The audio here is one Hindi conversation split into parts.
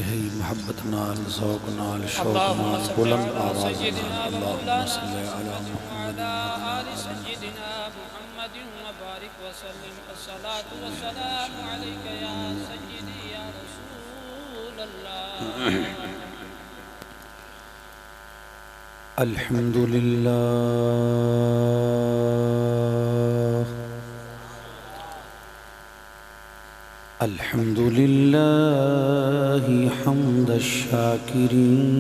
इंतहाई मोहब्बत नाल ज़ौक़ नाल शौक़ नाल बुलंद आवाज़ नाल अल्लाहुम्मा सल्लि अला मुहम्मद व बारिक वसल्लिम अस्सलातु वस्सलामु अलैका या सय्यदी या रसूल अल्लाह। अल्हम्दुलिल्लाह अल्हम्दुलिल्लाहि हम्दश शाकिरीन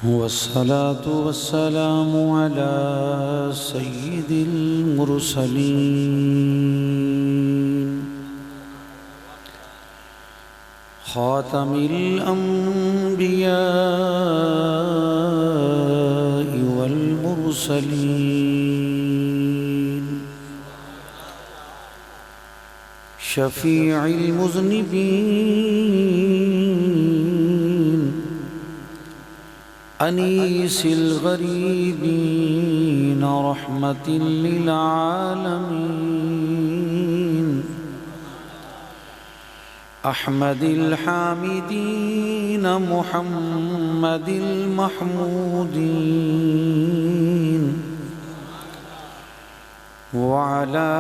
वस्सलातु वस्सलामु अला सय्यिदिल मुरसलीन खातमिल अंबिया वल मुरसलीन शफीइल मुज़निबीन अनीसिल गरीबीन रहमतिल लिल आलमीन अहमदिल हामिदीन मुहम्मदिल महमूदीन वअला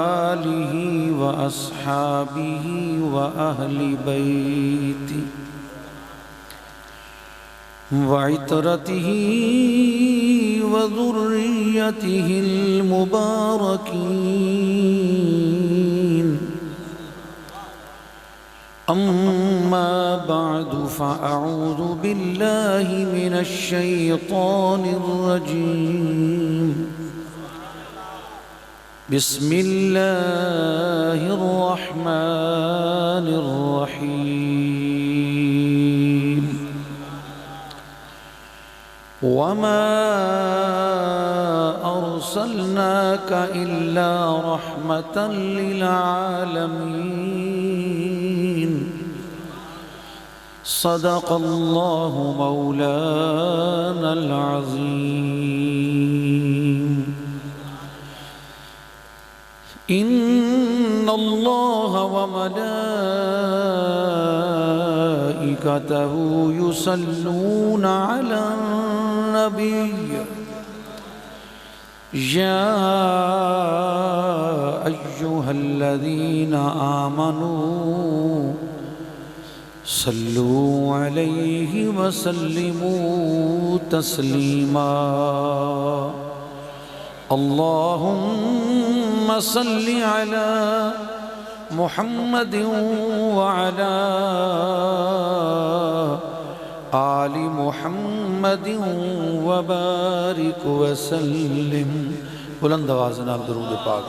आलिहि व अस्हाबिहि व अहलि बैति व इतरतिहि व ज़ुर्रियतिहिल मुबारकीन अम्मा बअदु फ़अऊज़ु बिल्लाहि मिनश शैतानिर रजीम बिस्मिल्लाहिर रहमानिर रहीम वमा अर्सलनाका इल्ला रहमतन लिल आलमीन सदक़ल्लाहु मौलानल अज़ीम। इन्नल्लाह व मलाइकतहु युसल्लूना अलन नबी या अय्युहल्लज़ीना आमनू सल्लू अलैहि वसल्लिमू तस्लीमा। अल्लाहुम्मा सल्लि अला मुहम्मदिन व अला आलि मुहम्मदिन व बारिक वसल्लिम। बुलंद आवाज़ नाल दुरूद पाक।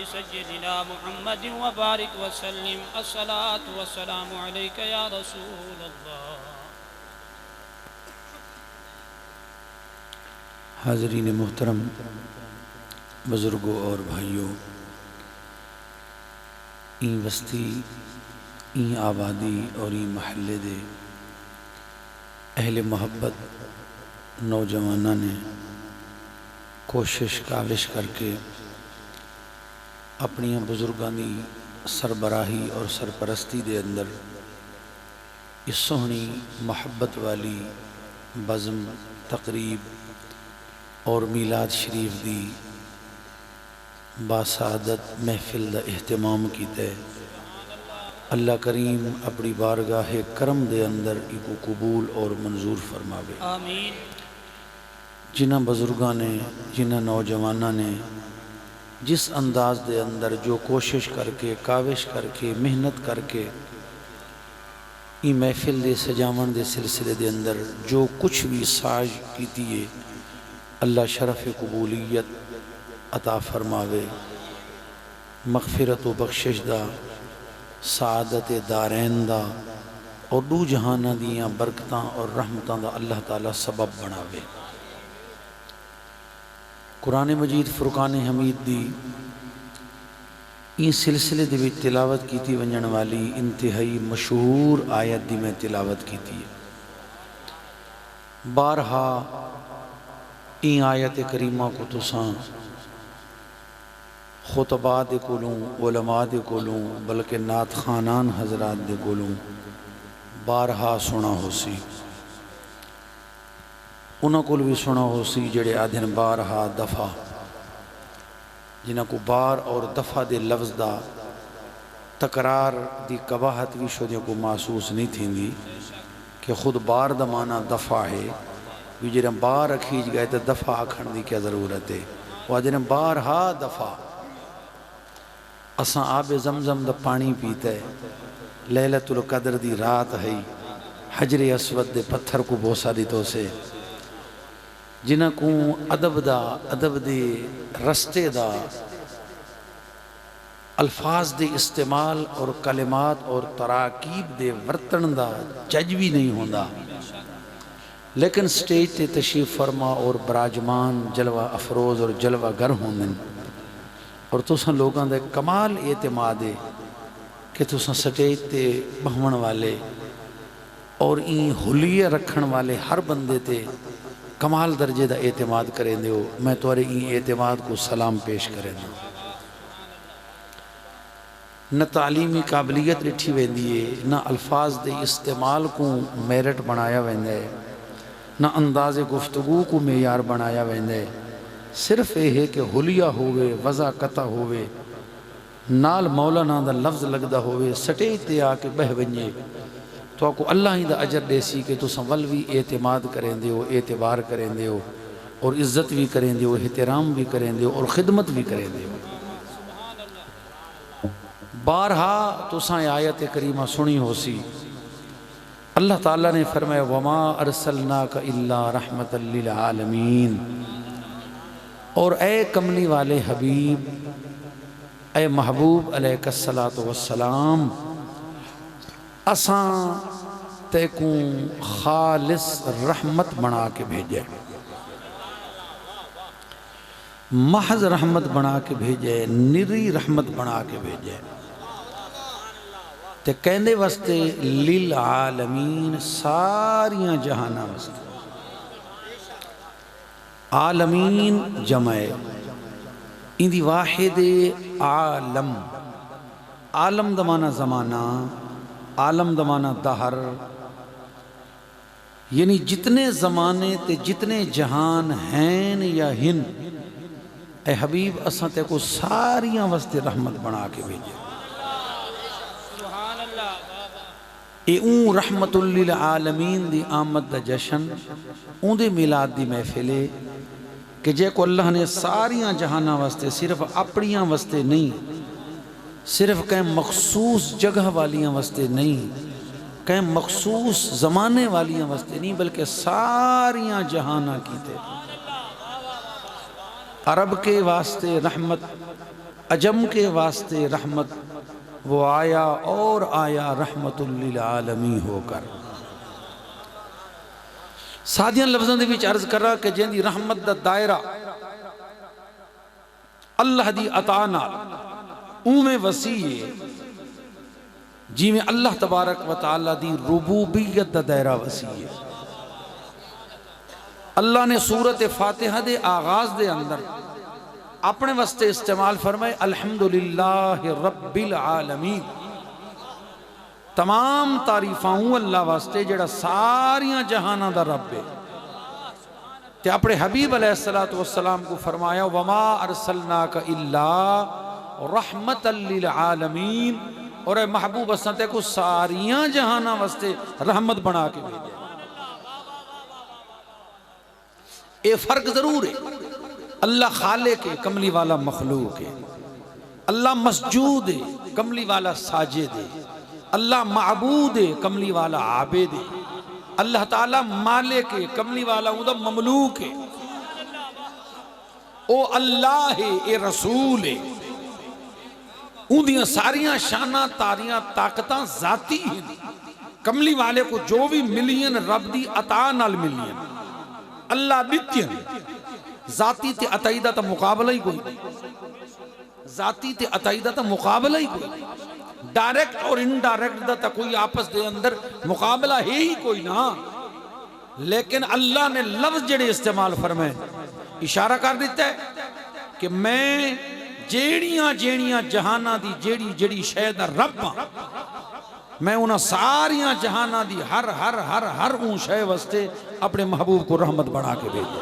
सय्यदिना मुहम्मद व बारिक वसल्लिम अस्सलातु वस्सलामु अलैका या रसूल अल्लाह। हाज़रीन मोहतरम, बुज़ुर्गों और भाइयों, ई बस्ती, ई आबादी और ई महल्ले दे अहले मोहब्बत नौजवाना ने कोशिश काविश करके अपनिया बुजुर्गों की सरबराही और सरपरस्ती दे अंदर इस सोहनी मोहब्बत वाली बज़म तकरीब और मीलाद शरीफ दी बासादत महफिल दा एहतमाम कीता। अल्लाह करीम अपनी बारगाह करम दे अंदर इको कबूल और मंजूर फरमावे। आमीन। जिन्हां बुजुर्गों ने, जिन्हां नौजवानों ने जिस अंदाज दे अंदर जो कोशिश करके काविश करके मेहनत करके ई महफिल दे सजावन दे सिलसिले दे अंदर जो कुछ भी साज कीती है, अल्लाह शरफ़ कबूलियत अता फरमावे, मग़फ़िरत व बख्शिश दा, सादत दारैन दा और दू जहाना दियाँ बरकतां और रहमतां दा अल्लाह ताला सबब बनावे। कुरान मजीद फुरकान हमीद दी इस सिलसिले दे विच तिलावत की वजन वाली इंतहाई मशहूर आयत दी मैं तिलावत की है। बारहा ई आयत करीमा को तुसां खुतबा दे कोलों, उलमा दे कोलों, बल्कि नात खानान हजरात दे कोलों बारहा सुना हो सी। उन्होंने कोल भी सुना हो सी जेड़े आधन बारहा दफ़ा, जिन्हों को बार और दफ़ा दे लफ्ज़ दा तकरार दी कबाहत भी शोदियों को महसूस नहीं थी कि खुद बार दा माना दफ़ा है, भी जरा बार खींच गए तो दफ़ा आखण की क्या ज़रूरत है। वह जरा बार हा दफ़ा असा आबे जमजम दा पानी पीते, लैलतुल कदर दी रात है, हजरे असवद दे पत्थर को बोसा दितो से, जिन्हों को अदब दे रस्ते दा अल्फाज दे इस्तेमाल और कलिमात और तराकीब दे वर्तन दा जज भी नहीं होंदा, लेकिन स्टेज ते तशरीफ फरमा और बराजमान जलवा अफरोज़ और जलवा गर होंदन। और तुसां लोगों दे कमाल एतमाद है कि तुसां स्टेज ते बहवन वाले और ई हुलिया रखण वाले हर बंदे ते कमाल दर्जे का एतमाद करेंदे हो। मैं तुहारे ई एतमाद को सलाम पेश करेंदा। न तालीमी काबिलियत ॾिठी वेंदी है, न अल्फाज के इस्तेमाल को मेरिट बनाया वेंदा है, न अंदाज़े गुफ्तगू को मेयार बनाया वेंदा है। सिर्फ यह है कि हुलिया होवे, वज़ा कता होवे, नाल मौलाना दा लफ्ज़ लगदा होवे, स्टेज ते आके बह वञे तो आपको अल्लाह ही दा अजर देसी कि तुसां वल भी एतमाद करेंदे हो, एतबार करेंदे हो और इज्जत भी करेंदे हो, एहतराम भी करेंदे हो और खिदमत भी करेंदे हो। बारहा तुसां आयत करीमा सुनी हो सी। अल्लाह ताला ने फरमाया वमा अरसलनाका इल्ला रहमतल लिल आलमीन, और ए कमली वाले हबीब, ए महबूब अलैहिस्सलातु वस्सलाम, असां तेकू खालिस रहमत बना के भेजे, महज रहमत बना के भेजे, निरी रहमत बना के भेजे। ते कहने वास्ते लिल आलमीन, सारियां जहाना वास्ते। आलमीन जमाए इंदी वाहिद आलम, आलम दमाना ज़माना, आलम दमाना दहर, यानी जितने ज़माने ते जितने जहान हैं या हिन, ए हबीब असां ते को सारियां वास्ते रहमत बना के भेजे। रहमतुल लिल आलमीन दी आमद दा जशन, उंदे मिलाद दी महफिल कि जे को अल्लाह ने सारियां जहाना वास्ते, सिर्फ अपनियां वास्ते नहीं, सिर्फ कहीं मखसूस जगह वालियां वास्ते नहीं, कहीं मखसूस ज़माने वालियां वास्ते नहीं, बल्कि सारियां जहाना की थे। अरब के वास्ते रहमत, अजम के वास्ते रहमत, वो आया और आया रहमतुल लिल आलमीन होकर। सादियां लफ्ज़ों के विच अर्ज कर रहा कि जिंदी रहमत दा दायरा अल्लाह दी अता नाल उमें वसी है जिमें अल्लाह तबारक व तआला दी रुबूबियत दा दायरा वसी है। अल्लाह ने सूरत फातिहा दे आगाज दे अंदर अपने वास्ते इस्तेमाल फरमाए अल्हम्दुलिल्लाह रब्बिल आलमीन, तमाम तारीफां अल्लाह वास्ते जेड़ा सारियां जहाना दा रब है। ते अपने हबीब अलैहिस्सलातु वस्सलाम को फरमाया वमा अरसलनाका इल्ला रहमतल लिल आलमीन, और महबूब असां ते को सारियां जहाना वास्ते रहमत बना के भेजा। ये फर्क जरूर है, अल्लाह खालिक है, कमली वाला मखलूक है। अल्लाह मसजूद है, कमली वाला साजिद है। अल्लाह माबूद है, कमली वाला आबिद है। अल्लाह ताला मालिक है, कमली वाला उदा ममलूक है। ओ अल्लाह है, ए रसूल है। उदियां सारियां शाना तारियां ताकतां जाती हैं। कमली वाले को जो भी मिलियन रब दी अता नाल मिलियन। अल्लाह नित्यन जाती ते अताई दा मुकाबला ही कोई, जाती ते अताई दा मुकाबला ही कोई, डायरेक्ट और इनडायरेक्ट दा कोई आपस दे अंदर मुकाबला है ही कोई ना। लेकिन अल्लाह ने लफ्ज जेड़े इस्तेमाल फरमाए इशारा कर दिता है कि मैं जेड़ियां जेड़ियां जहाना दी जेड़ी जेड़ी शै दा रब हां, मैं उन्हां सारियां जहाना दी हर हर हर हर ऊं शै वास्ते अपने महबूब को रहमत बना के भेज दो।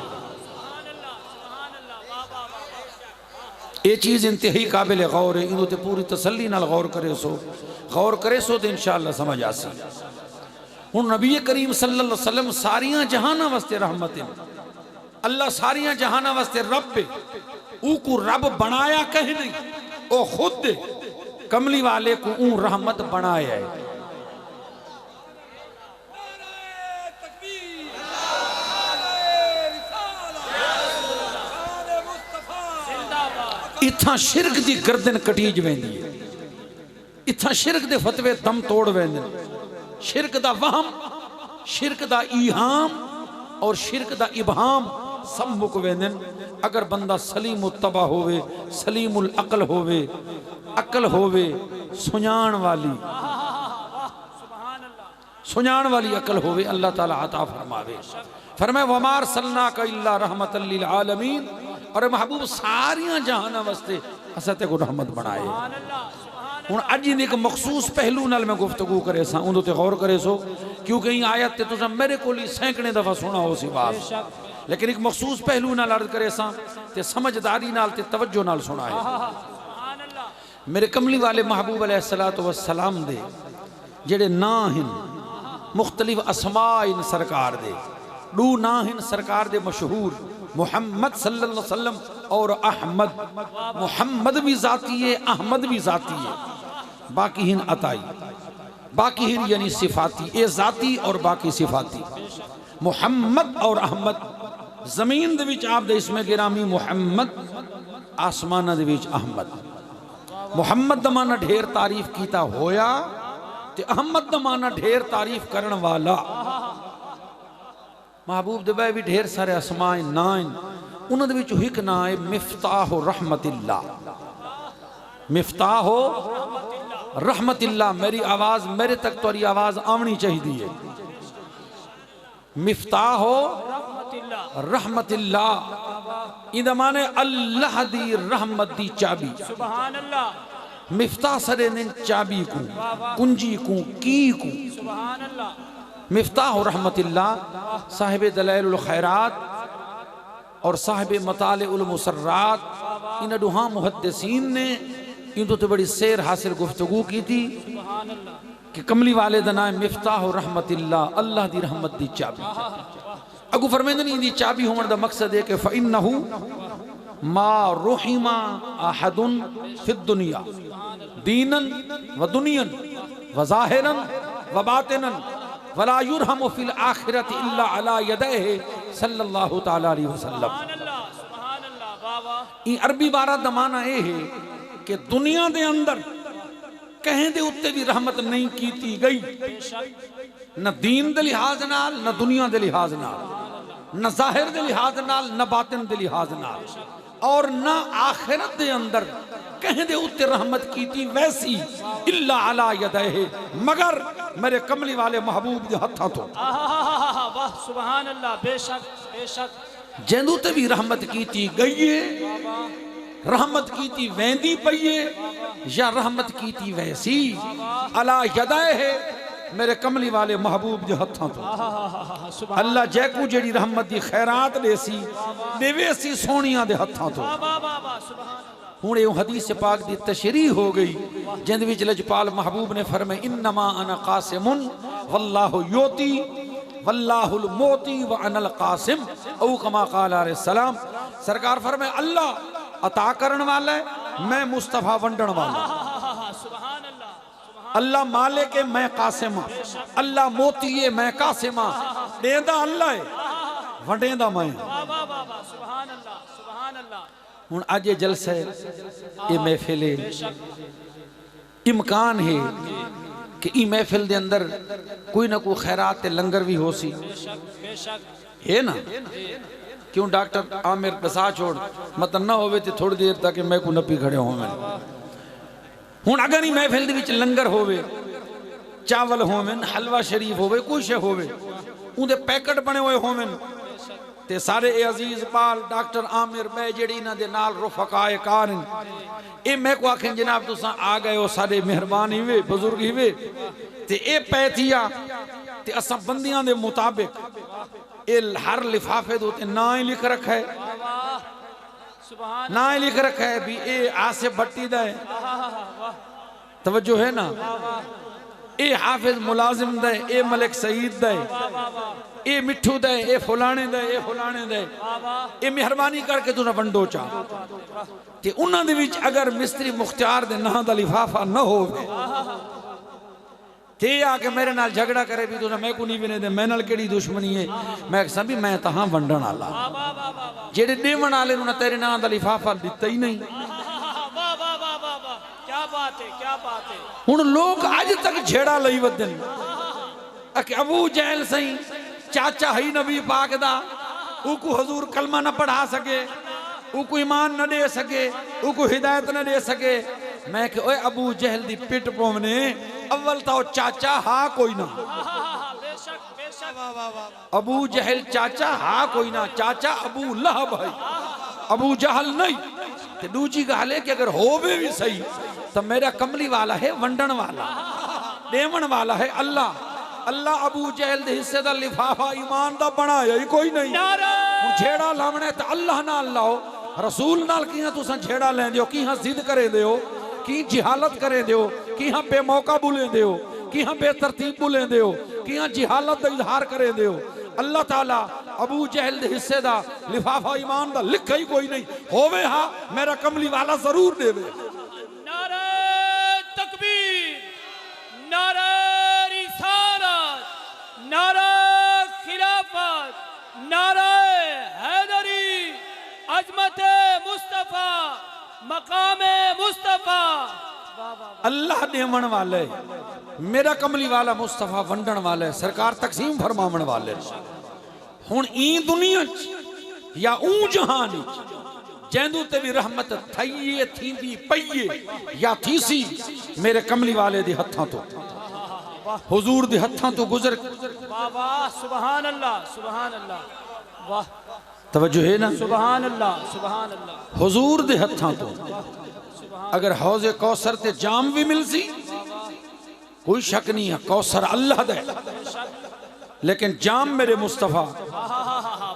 ये चीज़ इंतहाई काबिल गौर है, इन्हों ते पूरी तसल्ली नाल गौर करे सो तो इंशाअल्लाह समझ आसी। हुण नबी करीम सल्लल्लाहु अलैहि वसल्लम सारियां जहाना वास्ते रहमत है, अल्लाह सारियां जहाना वास्ते रब है, ऊको रब बनाया कहीं नहीं, ओ खुद कमली वाले को ऊ रहमत बनाया है। इत्थां शिरक दी गर्दन कटीज वेंदी है, इत्थां शिरक दे फतवे दम तोड़ वेंदे, शिरक दा वहम, शिरक दा ईहाम और शिरक दा इबहाम सब मुक वेंदे। अगर बंदा सलीम तबा होवे, सलीमुल अकल होवे, अकल होवे सुजान वाली अकल होवे, अल्लाह ताला अता फरमावे। फरमाए वमार सल्ला का इल्ला रहमतल लिल आलमीन, और महबूब सारियां जहाना वास्ते असां ते को रहमत बनाए। हुण अज इन एक मखसूस पहलू नाल मैं गुफ्तगू करे सा, उन ते गौर करे सो, क्योंकि ये आयत ते तुसां मेरे कोल ही सैकड़े दफा सुना हो सी बात, लेकिन एक मखसूस पहलू नाल अर्ज करे सा ते समझदारी नाल ते तवज्जो नाल सुना है। मेरे कमली वाले महबूब अलैहिस्सलातु वस्सलाम दे जेड़े ना हिन, मुख्तलिफ अस्मा इन सरकार दे, दू ना हिन सरकार दे मशहूर, मुहम्मद सल्लल्लाहु अलैहि वसल्लम और अहमद। मुहम्मद भी जाती है, अहमद भी जाती है, बाकी हिन अताई, बाकी हिन यानी सिफाती, ए जाती और बाकी सिफाती। मुहम्मद और अहमद जमीन दे विच आप दे इसमें गिरामी मुहम्मद, आसमान दे विच अहमद। मुहम्मद दा माना ढेर तारीफ कीता होया ते अहमद दा माना ढेर तारीफ करन वाला। महबूब दे भी ढेर सारे असमाए ना, उन्होंने विचों एक ना है मिफ्ताह रहमतिल्लाह। मिफ्ताह रहमतिल्लाह, मेरी आवाज मेरे तक तो आवाज आवनी चाहिए। मिफ्ताह रहमतिल्लाह इदा माने अल्लाह दी रहमत दी चाबी। सुभान अल्लाह। मिफ्ताह सरे ने चाबी को, कुंजी को, की को। सुभान अल्लाह। मिफ्ताह रहमतिल्लाह साहिब दलाइलुल खैरात और साहिब मतालिउल मुसर्रात, इन दुहा मुहद्दिसीन ने इन तो बड़ी सैर हासिल गुफ्तगू की थी कि कमली वाले दा नाम मिफ्ताह रहमतिल्लाह, अल्लाह दी रहमत दी चाबी। अगू फरमाइंदे ने दी चाबी होने दा मकसद है कि फइन्नहु मा रुहिमा अहदुन फिद दुनिया दीनन व दुनियन व ज़ाहिरन व बातिनन वला युरहमु फिल आखिरति इल्ला अला यदैहि सल्लल्लाहु तआला अलैहि वसल्लम। ई अरबी बारा दा माना ये है कि दुनिया दे अंदर कहीं दे उत्ते भी रहमत नहीं कीती गई, न दीन दे लिहाज नाल, न दुनिया दे लिहाज नाल, न जाहिर दे लिहाज नाल, न बातिन दे लिहाज नाल, और न आखिरत दे अंदर कहीं दे उत्ते रहमत कीती वैसी इल्ला अला यदैहि, मगर मेरे कमली वाले महबूब दे हत्थां तो। वाह सुभान अल्लाह। बेशक बेशक जेंदू ते भी रहमत कीती गई है, रहमत कीती वेंदी पई है, या रहमत कीती वैसी अला यदैहि, मेरे कमली वाले महबूब दे हत्थां तो। अल्लाह जैकू जेड़ी रहमत दी खैरात देसी देवेसी सोनिया दे हत्थां तो। हुण ये हदीस पाक दी तशरीह हो गई, जिंद विच लजपाल महबूब ने फरमाया इन्नमा अना कासिमुन वल्लाहु योती वल्लाहुल मोती व अनल कासिम, औ कमा क़ाल अलैहि सलाम। सरकार फरमाए अल्लाह अता करन वाला है, मैं मुस्तफा वंडन वाला। अल्लाह मालिक है, मैं कासिम। अल्लाह मोती है, मैं कासिम। देंदा अल्लाह है, वंडेंदा मैं। हुण अज जलसा ये महफिल इम्कान है कि ई महफिल दे अंदर कोई ना कोई खैरात ते लंगर भी हो सी है ना। क्यों डॉक्टर आमिर बसा छोड़ मतलब ना होवे ते थोड़ी देर तक मैं को नपी खड़े हो। मैं हुण अगर ही महफिल दे विच लंगर होवे, चावल होवे, हलवा शरीफ होवे, कोई शे होवे, उनके पैकेट बने हुए होवन ते सारे अजीज बाल डॉक्टर आमिर बै जेड़ी इन्हां दे नाल रुफकाए कार ए मैं को आखें जनाब तुसा आ गए हो सारे मेहरबान हिवे बुजुर्ग हिवे ते ए पैथिया ते असां बंदियां दे मुताबिक ए हर लिफाफे दे उत्ते ना ही लिख रखा है ना ही लिख रखा है भी ए आसिफ भट्टी दा है तवज्जो है ना ए हाफिज मुलाजिम दे ए मलिक सईद दे ए मिठू दे ए फलाने दे ए फलाने दे ए मेहरबानी करके तुना वंडो चा ते उन्हां दे विच अगर मिस्त्री मुख्तियार दे नां दा लिफाफा न होवे ते आके मेरे नाल झगड़ा करे भी तुना मैं को नहीं विने दे मैं नाल केड़ी दुश्मनी है मैं कहां भी मैं तां वंडण वाला जेड़े देवण वाले नु तेरे नां दा लिफाफा दिता ही नहीं क्या बात है क्या बात है हुण लोग आज तक झेड़ा लई वदन अके अबू जहल सही चाचा ही नबी पाक दा उको हुजूर कलमा न पढ़ा सके उको ईमान न दे सके उको हिदायत न दे सके मैं कि ओए अबू जहल दी पिट पवने अव्वल तो चाचा हा कोई ना बेशक बेशक अबू जहल चाचा हा कोई ना चाचा अबू लहब है अबू जहल नहीं ते दूजी गाल है कि अगर होवे भी सही तो मेरा कमली वाला है वंडन वाला देवण वाला है अल्लाह अल्लाह अबू जहल दे हिस्से दा लिफाफा ईमान दा बनाया ही कोई नहीं झेड़ा लावने तो अल्लाह नाल लाओ रसूल नाल किहां तुसां झेड़ा लेंदे हो किहां जिद करे दे हो की जिहालत करे दे हो किहां बेमौका बुले दे हो किहां बेतरतीब बुले दे हो किहां जिहालत दा इजहार करे दे हो अल्लाह ताला अबू जहल दे हिस्से दा लिफाफा ईमान दा लिखा ही कोई नहीं होवे हा मेरा कमली वाला जरूर देवे नारे तकबीर नारे रिसालत नारे खिलाफत नारे हैदरी अजमत मुस्तफा मकाम मुस्तफा अल्लाह देवण वाले मेरा कमली वाला मुस्तफा वंडन वाले सरकार तकसीम फरमावण वाले हुण ई दुनिया या ऊ जहान जैंदू ते भी रहमत थईए थींदी पईए या थीसी मेरे कमली वाले दे हत्थां तो हुजूर दे हत्थां तो गुजर वाह वाह सुभान अल्लाह वाह तवज्जो है ना सुभान अल्लाह हुजूर दे हत्थां तो अगर हौज़े कौसर ते जाम भी मिलसी कोई शक नहीं है कौसर अल्लाह दे लेकिन जाम मेरे मुस्तफा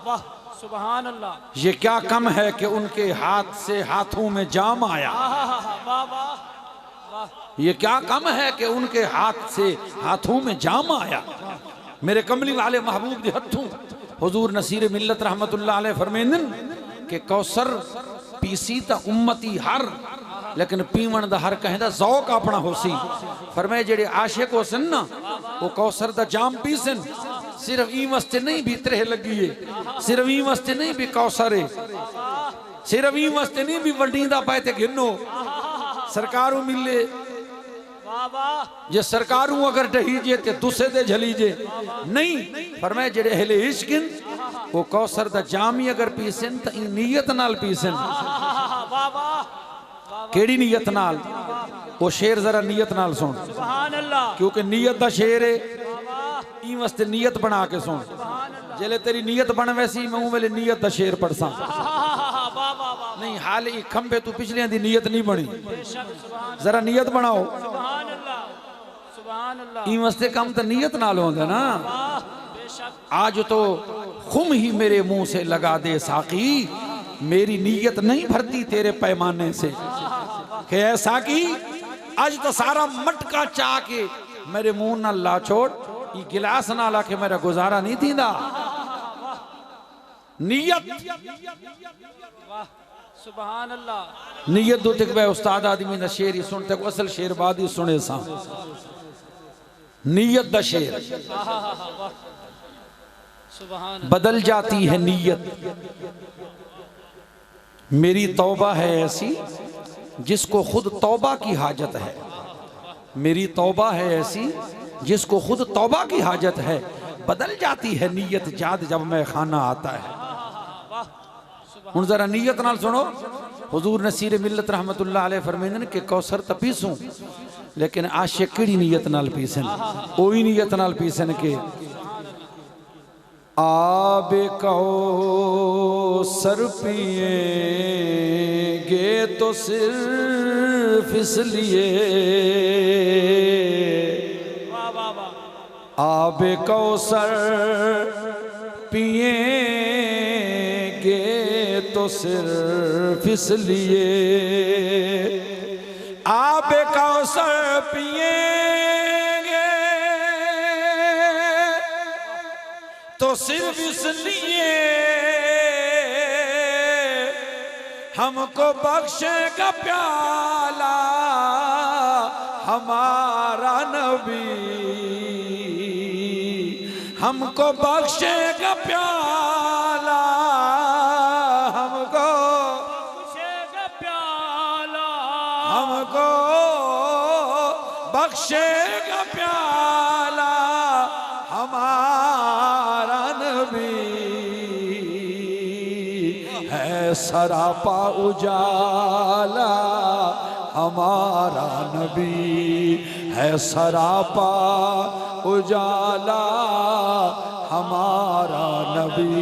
वाह सुभान अल्लाह ये क्या कम है कि उनके हाथ से हाथों में जाम आया वाह वाह ये क्या कम है कि उनके हाथ से हाथों में जाम आया मेरे कमली वाले महबूब दे हत्थों हुजूर नसीर मिल्लत रहमतुल्लाह अलैह फरमाइंदन कि कौसर पीसी ता उम्मती हर लेकिन पीवन दा हर कहंदा ज़ौक अपना होसी फरमाए जेड़े आशिक होसन ना वो कौसर दा जाम पीसन सिर्फ ई वास्ते नहीं भी तरह लगी है सिर्फ ई वास्ते नहीं भी कौसर है सिर्फ ई वास्ते नहीं भी वंडींदा पाए ते गिनो सरकारों मिले जे सरकारों अगर डहीजे ते दूसरे दे झलीजे नहीं फरमाए जेड़े अहले इश्किन वो कौसर दा जाम ही अगर पीसन तो ई नीयत नाल पीसन केड़ी नीयत नाल वो शेर जरा नीयत नाल सुन सुभान अल्लाह क्योंकि नीयत दा शेर है ई वास्ते नीयत बना के सुन जेले तेरी नीयत बन वैसी मैं वेले नीयत दा शेर पढ़सा नहीं हाल ही खंबे तू पिछलियां दी नीयत नहीं बनी जरा नीयत बनाओ ई वास्ते काम तो नीयत नाल होंदा ना आज तो खुम ही मेरे मुंह से लगा दे साकी मेरी नीयत नहीं भरती तेरे पैमाने से कि ऐसा की आज तो सारा मटका चाह के मेरे मुंह ना ला छोड़ ये गिलास ना ला के मेरा गुजारा नहीं थींदा नीयत सुभान अल्लाह नीयत दो तक उस्ताद आदमी दा शेर ही सुनते को असल शेर बाद ही सुने सा नीयत दा शेर बदल जाती है नीयत मेरी तौबा है ऐसी जिसको खुद तौबा की हाजत है मेरी तौबा है ऐसी जिसको खुद तौबा की हाजत है बदल जाती है नीयत जाद जब मैं खाना आता है हुण जरा नीयत नाल सुनो हुजूर नसीर मिल्लत रहमतुल्लाह अलैह फरमाइंदन कि कौसर त पीसूं लेकिन आशिक किहड़ी नीयत नाल पीसन ओही नीयत नाल पीसन के आब कौसर पिएंगे तो सिर्फ इसलिए, आब कौसर पिएंगे तो सिर्फ इसलिए, आब कौसर पिएंगे तो सिर्फ इसलिए, हमको बख्शेगा प्याला हमारा नबी, हमको बख्शेगा प्याला, हमको बख्शेगा प्याला, हमको बख्शेगा प्याला हमारा नबी, है सरापा उजाला हमारा नबी, है सरापा उजाला हमारा नबी,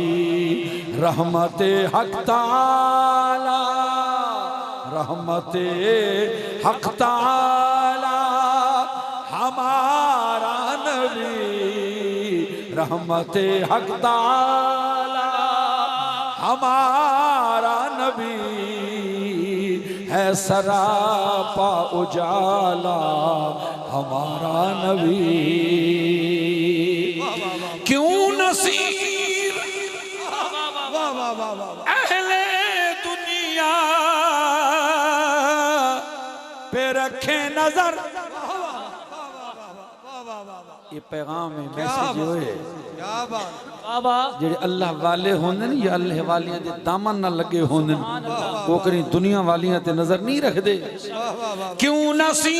रहमते हक ताला, रहमते हक ताला हमारा नबी, रहमते हक ताला हमारा नबी, है सरापा उजाला हमारा नबी। क्यों नसीर अहले दुनिया पे रखे नजर, ये पैगाम है, मैसेज होए जेड़े अल्लाह वाले होंदे न या अल्लाह वालियां दे दामन ना लगे होंदे न, वो करी दुनिया वालियां ते नजर नहीं रखदे। क्यों नसीर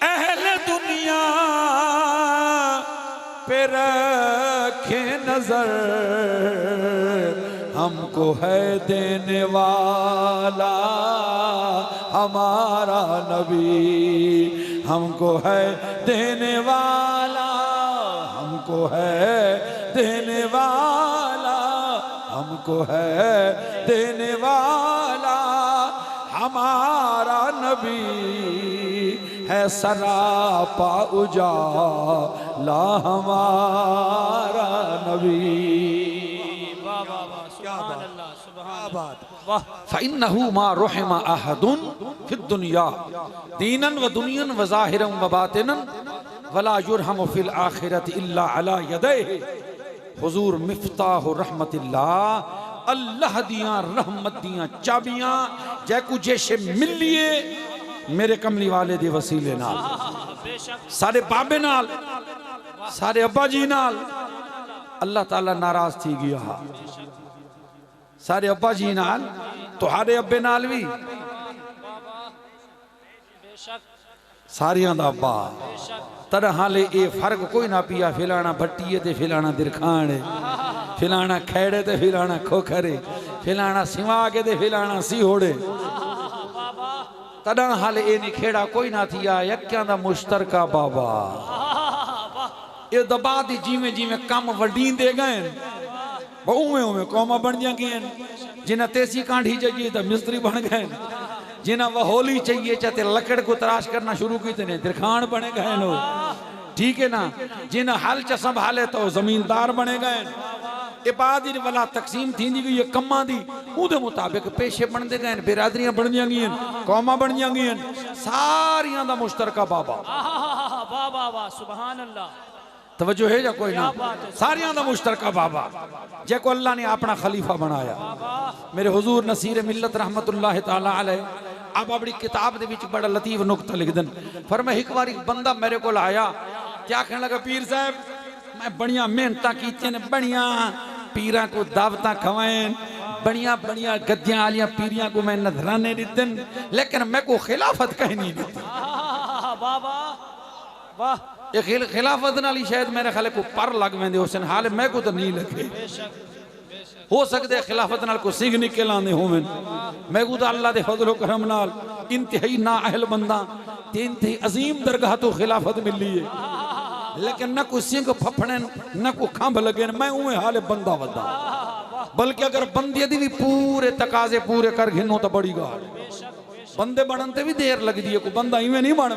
अहले दुनिया पे रखे नजर, हमको है देने वाला हमारा नबी, हमको है देने वाला, हमको है देने वाला, हमको है देने वाला हमारा नबी, है सरापा उजाला हमारा नबी। फ़इन्नहु मा रुहिमा अहदुन फिद दुनिया दीनन व दुनियन व ज़ाहिरन व बातिनन वला युरहमु फिल आखिरति इल्ला अला यदैहि। हुजूर मिफ्ताह रहमतिल्लाह, अल्लाह दियां रहमत दियां चाबियां जैकू जैसे मिलिए मेरे कमली वाले दे वसीले नाल, सारे बाबे नाल, सारे अब्बा जी नाल अल्लाह ताला नाराज थी गया, सारे अब्बा जी नाल तुहारे अब्बे नाल भी, सारियां दा अब्बा तरह हाले ये फर्क कोई ना पिया, फिलाना भट्टी है ते फिलाना दिरखान है, फिलाना खैड़े ते फिलाना खोखरे, फिलाना सिवा के ते फिलाना सिहोड़े, तदा हाले ये निखेड़ा कोई ना थिया, यक्या दा मुश्तरका बाबा। ये दबा दी जिमें जिमें कम वडींदे गए उमें उमें कौमा बन जाएंगे, जिन्हें तेसी कांढी चाहिए तो मिस्त्री बन गए, जिन्हें वहोली चाहिए चाहते लकड़ को तराश करना शुरू की थे दिरखान बने गए लोग, ठीक है ना, जिन्हें हल च संभाले तो जमींदार बने गए। इबादी वाला तकसीम थी गई है कम्मा दी, उदे मुताबिक पेशे बनते गए, बिरादरियां बन जाएंगियां, कौमा बन जाएंगियां, सारियां दा मुश्तरका बाबा। सुभान अल्लाह, तवज्जो है या कोई ना, सारियां दा मुश्तरका बाबा जैको अल्लाह ने अपना खलीफा बनाया। मेरे हुजूर नसीर मिल्लत रहमतुल्लाह ताला अलैह आप अपनी किताब दे विच बड़ा लतीफ नुक्ता लिख दन, फरमा एक बार एक बंदा मेरे को आया क्या कहने लगा, पीर साहब मैं बड़िया मेहनतां कीतियां ने, बड़िया पीरां को दावतां खवाएं, बड़िया बड़िया गद्दियां आलियां पीरियां को मैं नजराने दितन, लेकिन मैं को खिलाफत कहीं नहीं दी। वाह, ये खिलाफत नाली शायद मेरे ख्याल को पर लग वेंदे हुसन, हाल मैं को तो नहीं लगे, हो सकते खिलाफत नाल को सिंह निकल आंदे होवन, मैं को तो अल्लाह दे फजल करम नाल इंतहाई ना अहल बंदा ते इंतहाई अजीम दरगाह तो खिलाफत मिली है, लेकिन न कोई सिंह फफड़े न कोई खंभ लगे मैं उवें हाले बंदा वदा बल्कि अगर बंदे दी भी पूरे तकाजे पूरे कर घिनो तो बड़ी गाल बंदे बनते भी देर लगती है कोई बंदा इवें नहीं बन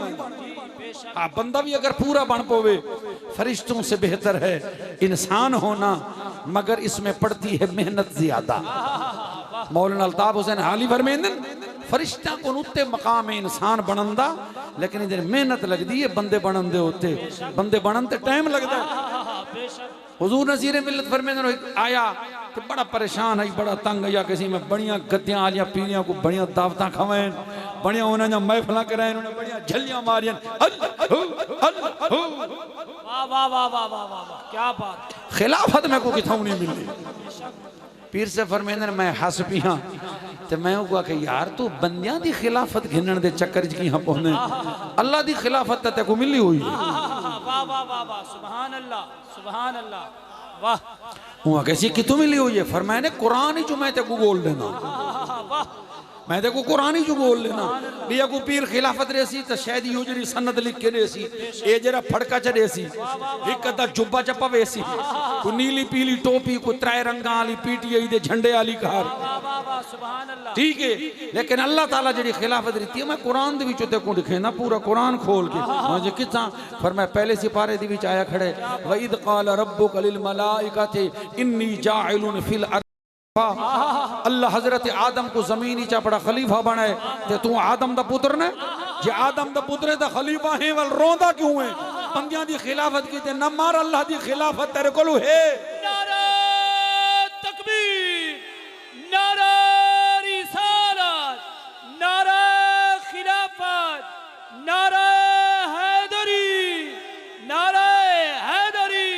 हाँ बंदा भी अगर पूरा बन पोवे फरिश्तों से बेहतर है इंसान होना मगर इसमें पड़ती है मेहनत ज्यादा मौलाना अल्ताफ हुसैन हाली फरमेंदन फरिश्ता को उत्ते मकाम है इंसान बनंदा लेकिन इधर मेहनत लगती है बंदे बनन दे होते बंदे बनन ते टाइम लगता है हुजूर नज़ीर मिल्लत फरमेंदन आया तो बड़ा परेशान है बड़ा तंग या किसी में बढ़िया गद्दियां आलियां पीलियां को बढ़िया दावतां खवें बढ़िया उन्होंने महफिल कराए उन्होंने बढ़िया झलियां मारियां वाह वाह वाह वाह वाह वाह क्या बात खिलाफत में को किथां नहीं मिली पीर से फरमेंदन मैं हस पिया ते मैं को कि यार तू बंदियां दी खिलाफत घिनण दे चक्कर च किहां पहुंचे अल्लाह दी खिलाफत ते को मिली हुई है वाह वाह वाह वाह सुभान अल्लाह वाह हुआ कैसी कितों मिली हुई है फरमाया ने कुरान ही जो मैं ते को बोल देना वाह मैं देखो कुरान ही जो बोल लेना लिया को पीर खिलाफत रेसी तो शायद यो जरी सनद लिख के रेसी ए जरा फड़का च रेसी एक अदा जुब्बा चप्पा वेसी को नीली पीली टोपी को त्रै रंगा वाली पीटीआई दे झंडे वाली कार सुभान अल्लाह ठीक है लेकिन अल्लाह ताला जड़ी खिलाफत रीती है मैं कुरान दे विच ते को दिखेना पूरा कुरान खोल के मुझे किथा फरमाया पहले सिपारे दे विच आया खड़े वइद क़ाल रब्बुक लिल मलाइकति इन्नी जाइलुन फिल अल्लाह हजरत आदम को जमीन ही चापड़ा खलीफा बनाए ते तू आदम दा पुत्र ने जे आदम दा पुत्र है तो खलीफा है वल रोंदा क्यों है बंदियां दी खिलाफत की ते न मार अल्लाह दी खिलाफत तेरे कोल है नारा तकबीर नारा रिसालत नारा खिलाफत नारा हैदरी नारा हैदरी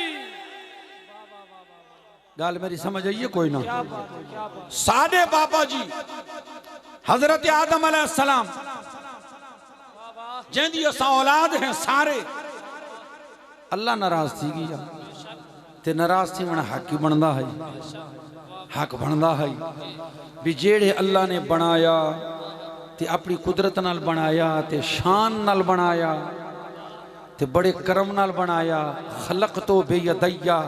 गाल मेरी समझ आइए कोई ना सादे बाबा जी हजरत आदम अलैहिस्सलाम जेंदी असा औलाद हैं सारे अल्लाह नाराज थी गया ते नाराज थी मन हक ही बनदा है हक बनदा है भी जेड़े अल्लाह ने बनाया ते अपनी कुदरत नाल बनाया ते शान नाल बनाया ते बड़े करम नाल बनाया खलक तो बेयदैया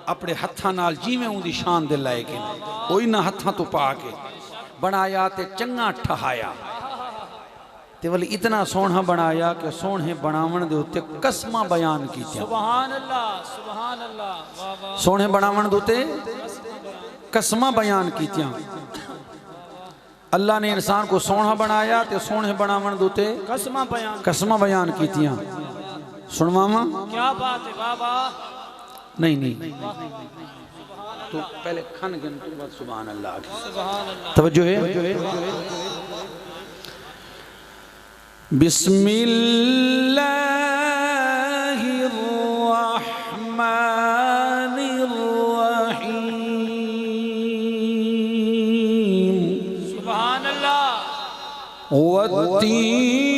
अपने हत्थां नाल जिवें उंदी शान दे लायक कोई ना हत्थां तो पा के बनाया ते चंगा ठहाया ते वल इतना सोहना बनाया कि सोहने बनावन दे उत्ते कसमां बयान कीतियां सुभान अल्लाह वाह वाह सोहने बनावन दे उत्ते कसमां बयान कीतियां अल्लाह ने इंसान को सोहना बनाया ते सोहने बनावन दे उत्ते कसमां बयान कीतियां सुनवावां क्या बात है वाह वाह नहीं तो पहले खन गिन के बाद सुभान अल्लाह सुभान अल्लाह तवज्जो है बिस्मिल्लाहिर रहमानिर रहीम सुभान अल्लाह वत्तीनी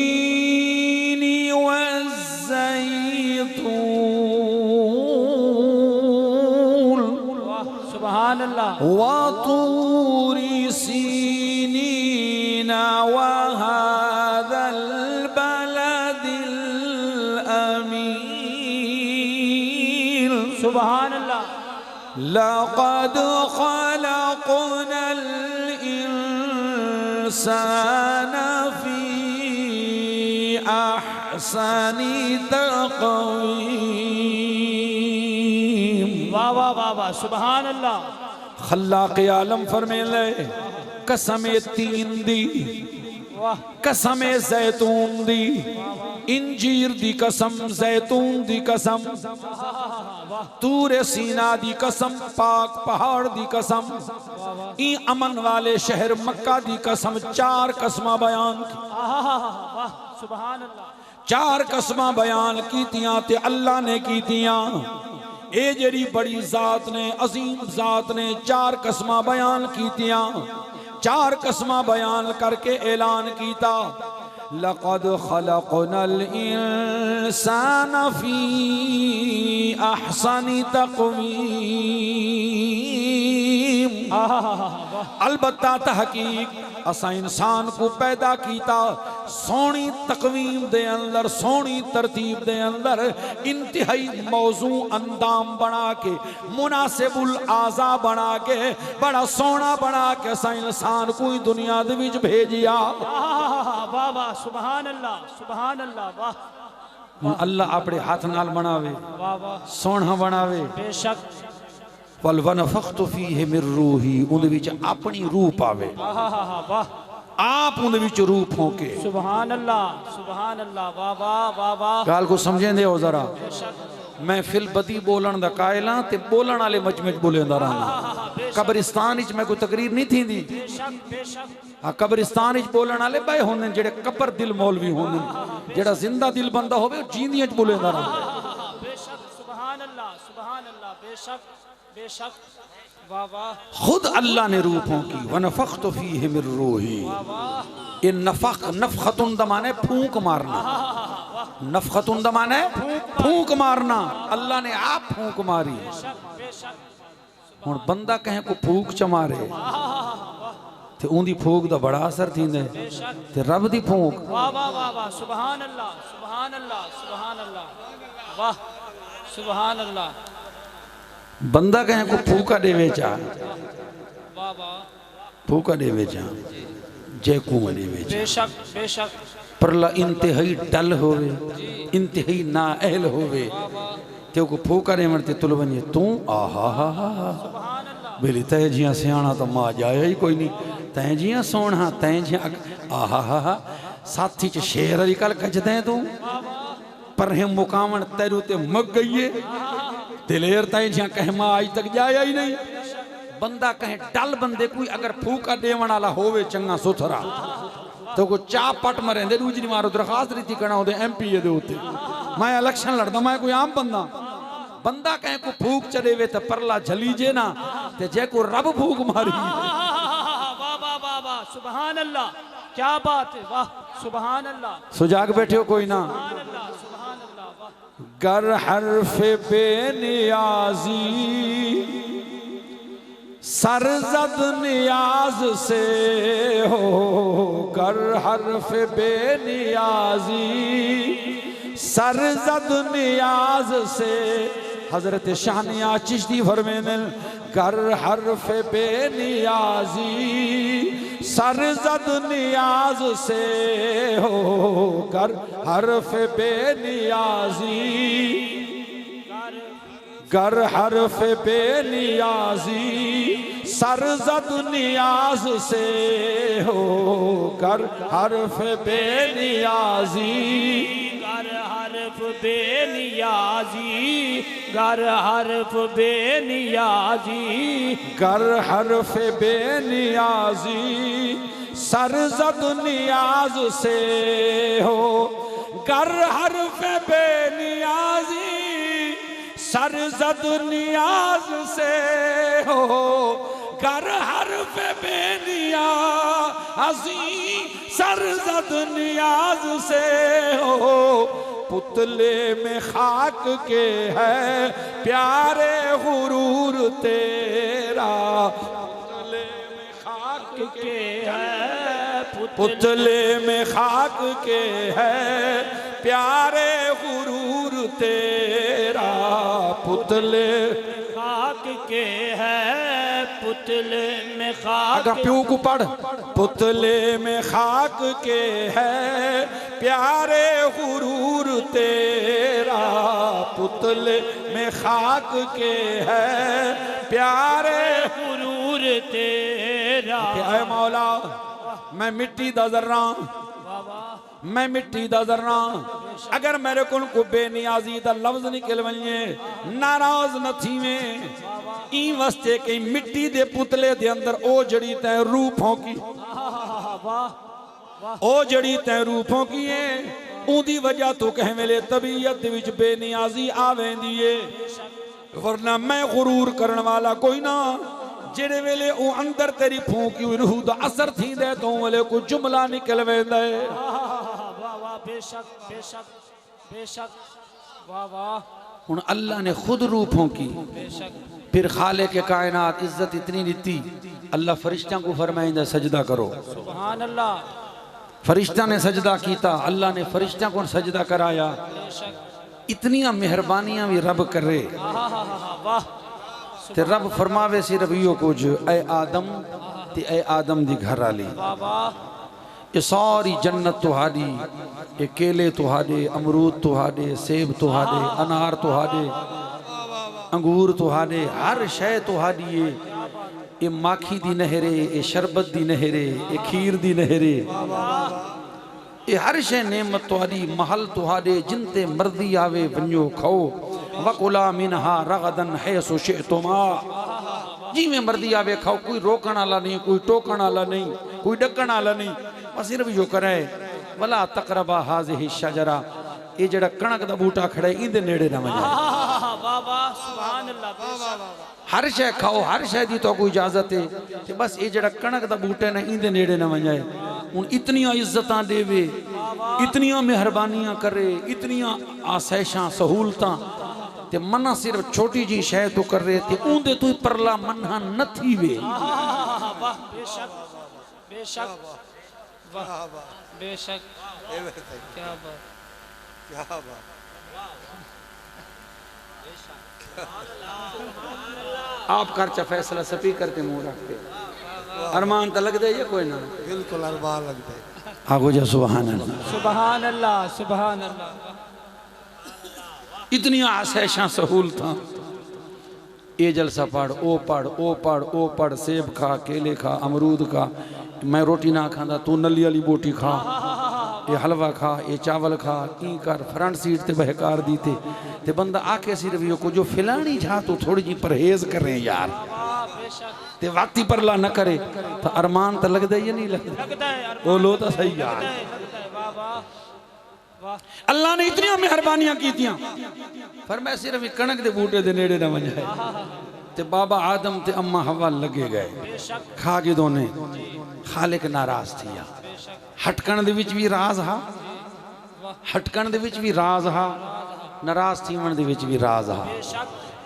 सुभान अल्लाह वतूरी सीनीना वहादल बलदिल अमीन सुभान अल्लाह लक़द खलक़नल इंसाना फी अहसनी तक़वीम वाह वाह वाह वाह सुभान अल्लाह खल्लाक़ आलम फरमे ले कसम तीन दी वाह कसम जैतून दी इंजीर दी कसम जैतून दी कसम तूरे सीना दी कसम पाक पहाड़ दी कसम ई अमन वाले शहर मक्का दी कसम चार कसमां बयान की वाह सुभान अल्लाह चार कसमां बयान कीतियां ते अल्लाह ने कीतियां ए जड़ी बड़ी जात ने अजीम जात ने चार कसमां बयान कीतियां चार कसमां बयान करके ऐलान कीता लक़द खलक़नल इंसाना फी अहसनी तक़वीम अलबत्ता तहकीक असा इंसान को पैदा कीता सोनी तकवीम दे अंदर सोनी तरतीब दे अंदर इंतहाई मौजू अंदाम बना के मुनासिबुल आज़ा बना के बड़ा सोना बना के असा इंसान को दुनिया दे विच भेजिया। वाह वाह सुभान अल्लाह सुभान अल्लाह वाह। अल्लाह अपने हाथ नाल बनावे वाह वाह सोना बनावे बेशक वल वनफख्तु फीहि मिर रूही उन विच अपनी रूह पावे वाह आप उन विच रूह फोके सुभान अल्लाह वाह वाह वाह वाह। गाल को समझेंदे हो जरा मैं फिल बदी बोलन दा कायला ते बोलन वाले मच मच बोलेंदा रहना। कब्रिस्तान विच मैं कोई तकरीर नहीं थींदी हाँ कब्रिस्तान विच बोलन वाले बे होंदे जेड़े कब्र दिल मौलवी होंदे जेड़ा जिंदा दिल बंदा होवे जींदियां च बोलेंदा रहंदा। बेशक सुभान अल्लाह बेशक बेशक वाह वाह। खुद अल्लाह ने रूहों की वनफख्तु फीहि मिर रूही ये नफख नफखतुन दा माने फूंक मारना नफखतुन दा माने फूंक मारना अल्लाह ने आप फूंक मारी। हुण बंदा कहे को फूंक च मारे ते उंदी फूंक दा बड़ा असर थींदे ते रब दी फूंक वाह वाह वाह वाह सुभान अल्लाह वाह सुभान अल्लाह। बंदा कहे को फूका देवे चा वाह वाह फूका देवे चा जय कुआं देवे चा बेशक बेशक परला इंतहाई डल होवे इंतहाई ना अहल होवे ते को फूका देवण ते तुल वने तू आहा हा हा बेली तय जिया सियाणा तो मां जाया ही कोई नहीं तय जिया सोना तय जिया आहा हा हा साथी च शेर अली कल कजदे तू पर है मुकामण तेरू ते मग गईए दिलेर तय जिया कह मां आज तक जाया ही नहीं। बंदा कहे डल बंदे कोई अगर फूका देवण वाला होवे चंगा सुथरा तो को चा पट मरेंदे दूजी मारो दरखास्त रीति करना होते MP दे होते मैं इलेक्शन लड़दा मैं कोई आम बंदा बंदा कहे को फूक चले वे तो परला झलीजे ना ते जे को रब फूक मारी वाह वाह वाह वाह सुभान अल्लाह क्या बात है वाह सुभान अल्लाह। सुजाग बैठे हो कोई ना सुभान अल्लाह वाह। गर हर्फ बेनियाजी सरजद नियाज से हो गर हर्फ बेनियाजी सरजद नियाज से हजरत शानिया चिश्ती फरमाते गर हर्फ बेनियाजी सरजद नियाज से हो गर हर्फ बेनियाजी गर हर्फ बेनियाजी सरजद नियाज से हो गर हर्फ बेनियाजी गर हर्फ बेनियाजी गर हर्फ बेनियाजी गर हर्फ बेनियाजी सरजद नियाज से हो गर हर्फ बेनियाजी सरजद नियाज से हो गर हर्फ बेनियाजी सरजद नियाज से हो पुतले में खाक के है प्यारे गुरूर तेरा पुतले में खाक के है पुतले में खाक के है प्यारे गुरूर तेरा पुतले खाक के है पुतले में खाक प्यू को पढ़ पुतले में खाक के है प्यारे गुरूर तेरा पुतले में खाक के है प्यारे गुरूर तेरा। ऐ मौला मैं मिट्टी दा जर्रा मैं मिट्टी दा जर्रा अगर मेरे को बेनियाजी दा लफ्ज निकल वने नाराज न थीवे ई वास्ते कि मिट्टी दे पुतले दे अंदर ओ जड़ी तै रूह फौकी ओ जड़ी तै रूह फौकी है उदी वजह तो कह वेले तबीयत विच बेनियाजी आवेंदी है वरना मैं गुरूर करने वाला कोई ना जेड़े वेले ओ अंदर तेरी फूंकी हुई रूह दा असर थींदे तो वेले को जुमला निकल वेंदा है। वाह वाह बेशक बेशक बेशक वाह वाह। हुन अल्लाह ने खुद रूह फूंकी फिर खाले के कायनात इज्जत इतनी दी अल्लाह फरिश्ता को फरमाइंदा सजदा करो। सुभान अल्लाह। फरिश्ता ने सजदा कीता, अल्लाह ने फरिश्ता को सजदा कराया। इतनिया मेहरबानियां भी रब करे। वाह। ते रब फरमावे सिर्फ इहो कुछ, ऐ आदम ते ऐ आदम दी घर वाली, ये सारी जन्नत तुहाडी, ये केले तुहाडे, अमरूद तुहाडे, सेब तुहाडे, अनार तुहाडे, अंगूर तुहाडे, हर शय तुहाडी है। ये माखी दी नहरे, ये शरबत दी नहरे, ये खीर दी नहरे, ये हर शय नेमत तुहाडी, महल तुहाडे, जिनते मर्जी आवे वन्यो खाओ। वकुला मिनहा रगदन हैसु शिअतुमा, जिवें मर्जी आवे खाओ, कोई रोकण वाला नहीं, कोई टोकण वाला नहीं, कोई डकण वाला नहीं। बस सिर्फ जो करे वला तकरबा हाज़िही शजरा, ये जड़ा कणक दा बूटा खड़ा है इंदे नेड़े ना वञो। सुभान अल्लाह। हर शय खाओ, हर शय दी तो कोई इजाजत है, ते बस ये जड़ा कणक दा बूटा है ना इंदे नेड़े ना वञे। हुण इतनियां इज्जतां देवे, इतनियां मेहरबानियां करे, इतनियां आसैशां सहूलतां, ते मना सिर्फ छोटी जी शय तो कर रहे थे, ऊंदे तो परला मना न थी वे। वाह बेशक बेशक वाह बेशक क्या बात क्या बात। आप खर्चा फैसला सभी करते मुंह रखते, अरमान तो लग दे ये कोई ना, बिल्कुल अरमान लग दे। आगो जा सुभान अल्लाह सुभान अल्लाह सुभान अल्लाह। इतनी आसैशां सहूलतां, ये जलसा पढ़, ओ पढ़, ओ पढ़, ओ पढ़, सेब खा, केले खा, अमरूद खा, मैं रोटी ना खांदा तू नली वाली बोटी खा, ये हलवा खा, ये चावल खा, ई कर, फ्रंट सीट ते बहकार दी ते बंदा आके सिर्फ यो को जो फिलानी जा तो थोड़ी जी परहेज करें यार, ते वक्ती परला न करे तो अरमान तो लगता ही नहीं लगता। बोलो तो सही यार। अल्लाह ने इतनी मेहरबानियां की थियां, पर मैं सिर्फ कणक दे बूटे दे नेड़े न वजाए, ते बाबा आदम ते अम्मा हवा लगे गए खा के दोने। खालिक नाराज थिया, हटकण दे विच भी राज हा, हटकण दे विच भी राज हा, नाराज थीवण दे विच भी राज हा,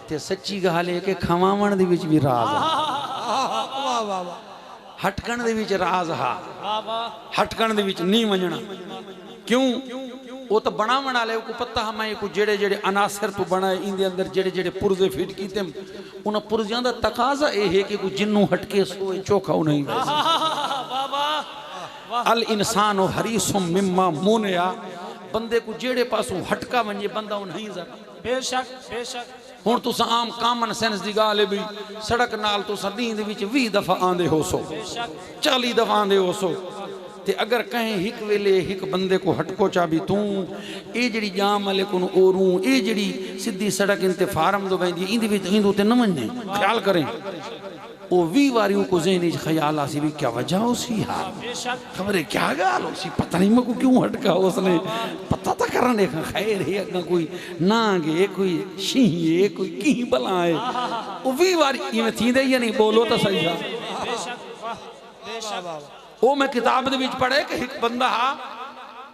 ते सच्ची गाल है कि खवावण दे विच भी राज हा। हटकण दे विच राज हा, हटकण दे विच नहीं वंजना। क्यों? वो तो बनावण वाले को पता हमें को जेड़े जेड़े अनासर तो बनाए इंदे अंदर जेड़े जेड़े पुरजे फिट कीते, उन पुरजियां दा तकाजा ए है कि कोई जिन्नू हटके सोए चोखा नहीं वैसे। अल इंसानो हरीसुम मिम्मा मुनिया, बंदे को जेड़े पासों हटका वंजे बंदा नहीं जरा। बेशक बेशक। हुण तुस आम कॉमन सेंस दी गाल है भी, सड़क नाल तुस नींद विच 20 दफा आंदे हो सो, 40 दफा आंदे हो सो, ते अगर कहें हिक वेले हिक बंदे को हटको चा भी तू ये जड़ी जाम वाले को ओरू ये जड़ी सीधी सड़क इन ते फार्म दो वेंदी इंदे विच इंदू ते न वने ख्याल करें। वो 20 बारी को ज़हन ख्याल आसी भी क्या वजह उसी यार, खबर है क्या गाल उसी, पता नहीं मैं को क्यों हटका उसने, पता तो करने का खैर है अगर कोई नागे कोई शीह है कोई की भला है। वो 20 बारी इवें थींदे ही नहीं। बोलो तो सही है। वो मैं किताब दे विच पढ़े कि एक बंदा हा